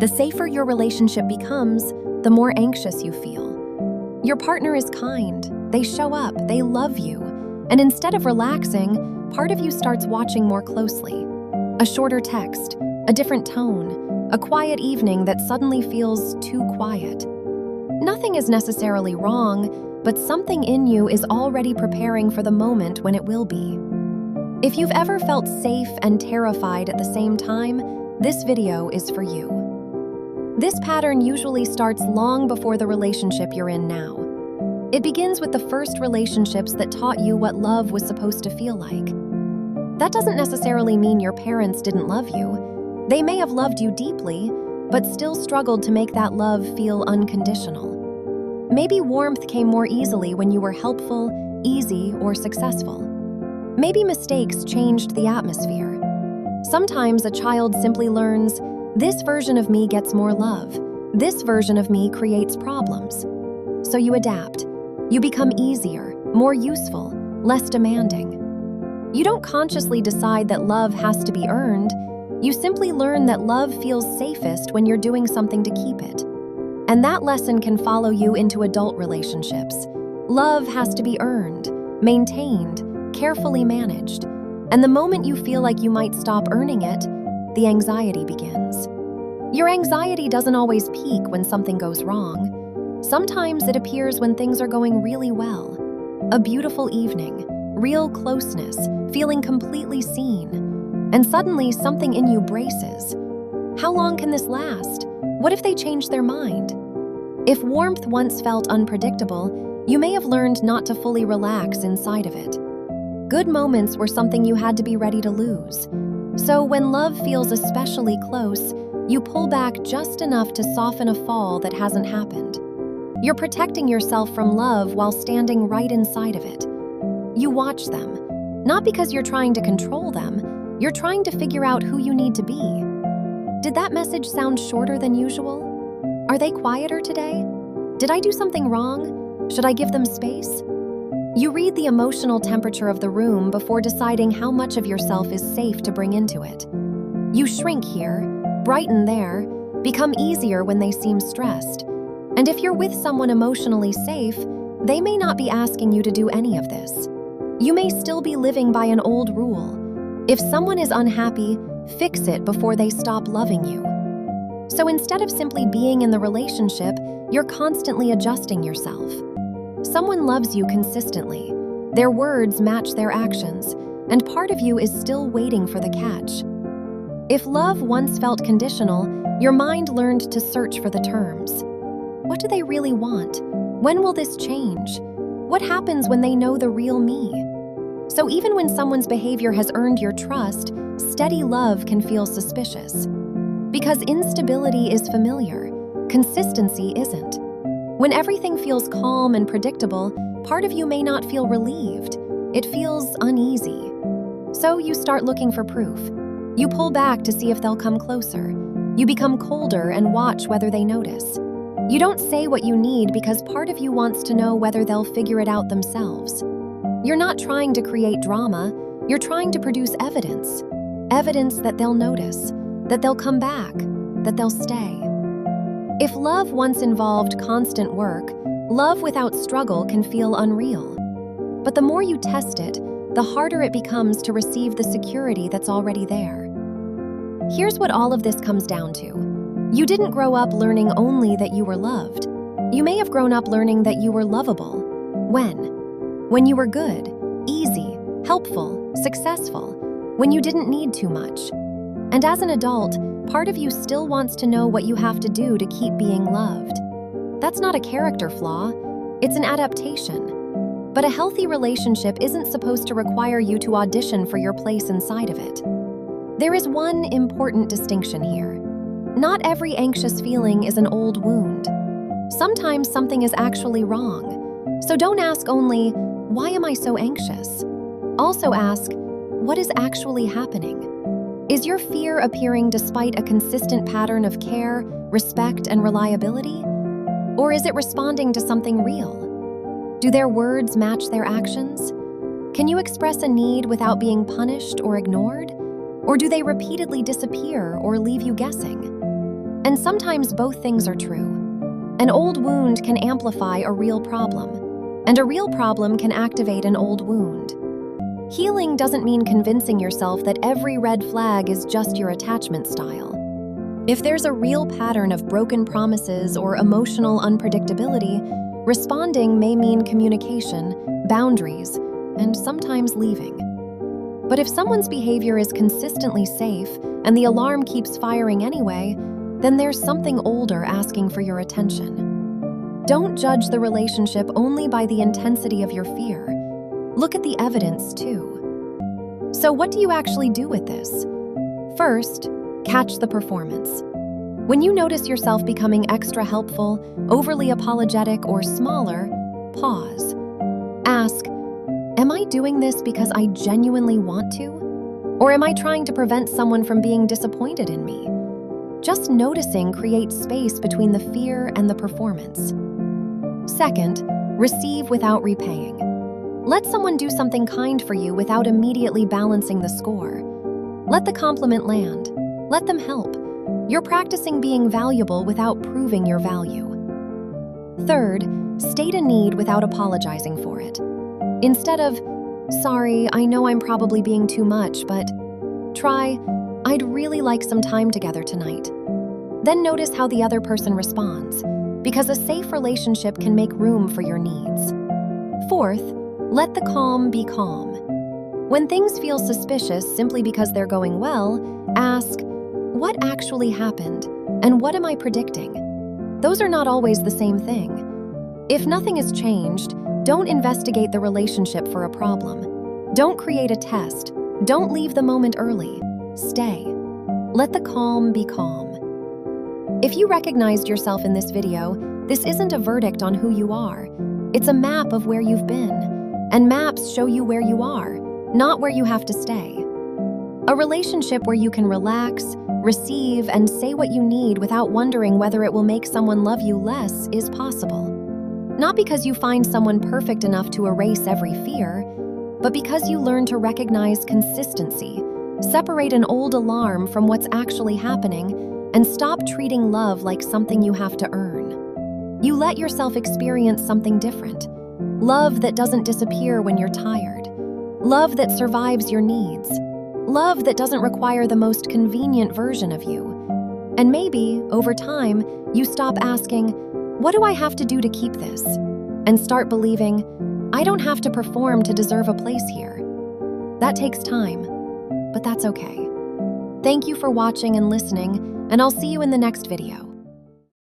The safer your relationship becomes, the more anxious you feel. Your partner is kind, they show up, they love you, and instead of relaxing, part of you starts watching more closely. A shorter text, a different tone, a quiet evening that suddenly feels too quiet. Nothing is necessarily wrong, but something in you is already preparing for the moment when it will be. If you've ever felt safe and terrified at the same time, this video is for you. This pattern usually starts long before the relationship you're in now. It begins with the first relationships that taught you what love was supposed to feel like. That doesn't necessarily mean your parents didn't love you. They may have loved you deeply, but still struggled to make that love feel unconditional. Maybe warmth came more easily when you were helpful, easy, or successful. Maybe mistakes changed the atmosphere. Sometimes a child simply learns, this version of me gets more love. This version of me creates problems. So you adapt. You become easier, more useful, less demanding. You don't consciously decide that love has to be earned. You simply learn that love feels safest when you're doing something to keep it. And that lesson can follow you into adult relationships. Love has to be earned, maintained, carefully managed. And the moment you feel like you might stop earning it, the anxiety begins. Your anxiety doesn't always peak when something goes wrong. Sometimes it appears when things are going really well. A beautiful evening, real closeness, feeling completely seen. And suddenly something in you braces. How long can this last? What if they change their mind? If warmth once felt unpredictable, you may have learned not to fully relax inside of it. Good moments were something you had to be ready to lose. So when love feels especially close, you pull back just enough to soften a fall that hasn't happened. You're protecting yourself from love while standing right inside of it. You watch them, not because you're trying to control them, you're trying to figure out who you need to be. Did that message sound shorter than usual? Are they quieter today? Did I do something wrong? Should I give them space? You read the emotional temperature of the room before deciding how much of yourself is safe to bring into it. You shrink here, brighten there, become easier when they seem stressed. And if you're with someone emotionally safe, they may not be asking you to do any of this. You may still be living by an old rule. If someone is unhappy, fix it before they stop loving you. So instead of simply being in the relationship, you're constantly adjusting yourself. Someone loves you consistently. Their words match their actions, and part of you is still waiting for the catch. If love once felt conditional, your mind learned to search for the terms. What do they really want? When will this change? What happens when they know the real me? So even when someone's behavior has earned your trust, steady love can feel suspicious. Because instability is familiar, consistency isn't. When everything feels calm and predictable, part of you may not feel relieved. It feels uneasy. So you start looking for proof. You pull back to see if they'll come closer. You become colder and watch whether they notice. You don't say what you need because part of you wants to know whether they'll figure it out themselves. You're not trying to create drama, you're trying to produce evidence. Evidence that they'll notice, that they'll come back, that they'll stay. If love once involved constant work, love without struggle can feel unreal. But the more you test it, the harder it becomes to receive the security that's already there. Here's what all of this comes down to. You didn't grow up learning only that you were loved. You may have grown up learning that you were lovable. When you were good, easy, helpful, successful, when you didn't need too much. And as an adult, part of you still wants to know what you have to do to keep being loved. That's not a character flaw, it's an adaptation. But a healthy relationship isn't supposed to require you to audition for your place inside of it. There is one important distinction here. Not every anxious feeling is an old wound. Sometimes something is actually wrong. So don't ask only, why am I so anxious? Also ask, what is actually happening? Is your fear appearing despite a consistent pattern of care, respect, and reliability? Or is it responding to something real? Do their words match their actions? Can you express a need without being punished or ignored? Or do they repeatedly disappear or leave you guessing? And sometimes both things are true. An old wound can amplify a real problem, and a real problem can activate an old wound. Healing doesn't mean convincing yourself that every red flag is just your attachment style. If there's a real pattern of broken promises or emotional unpredictability, responding may mean communication, boundaries, and sometimes leaving. But if someone's behavior is consistently safe and the alarm keeps firing anyway, then there's something older asking for your attention. Don't judge the relationship only by the intensity of your fear. Look at the evidence, too. So what do you actually do with this? First, catch the performance. When you notice yourself becoming extra helpful, overly apologetic, or smaller, pause. Ask, am I doing this because I genuinely want to? Or am I trying to prevent someone from being disappointed in me? Just noticing creates space between the fear and the performance. Second, receive without repaying. Let someone do something kind for you without immediately balancing the score. Let the compliment land. Let them help. You're practicing being valuable without proving your value. Third, state a need without apologizing for it. Instead of, sorry, I know I'm probably being too much, but try, I'd really like some time together tonight. Then notice how the other person responds, because a safe relationship can make room for your needs. Fourth, let the calm be calm. When things feel suspicious simply because they're going well, ask, what actually happened, and what am I predicting? Those are not always the same thing. If nothing has changed, don't investigate the relationship for a problem. Don't create a test. Don't leave the moment early. Stay. Let the calm be calm. If you recognized yourself in this video, this isn't a verdict on who you are. It's a map of where you've been. And maps show you where you are, not where you have to stay. A relationship where you can relax, receive, and say what you need without wondering whether it will make someone love you less is possible. Not because you find someone perfect enough to erase every fear, but because you learn to recognize consistency, separate an old alarm from what's actually happening, and stop treating love like something you have to earn. You let yourself experience something different. Love that doesn't disappear when you're tired. Love that survives your needs. Love that doesn't require the most convenient version of you. And maybe, over time, you stop asking, what do I have to do to keep this? And start believing, I don't have to perform to deserve a place here. That takes time, but that's okay. Thank you for watching and listening, and I'll see you in the next video.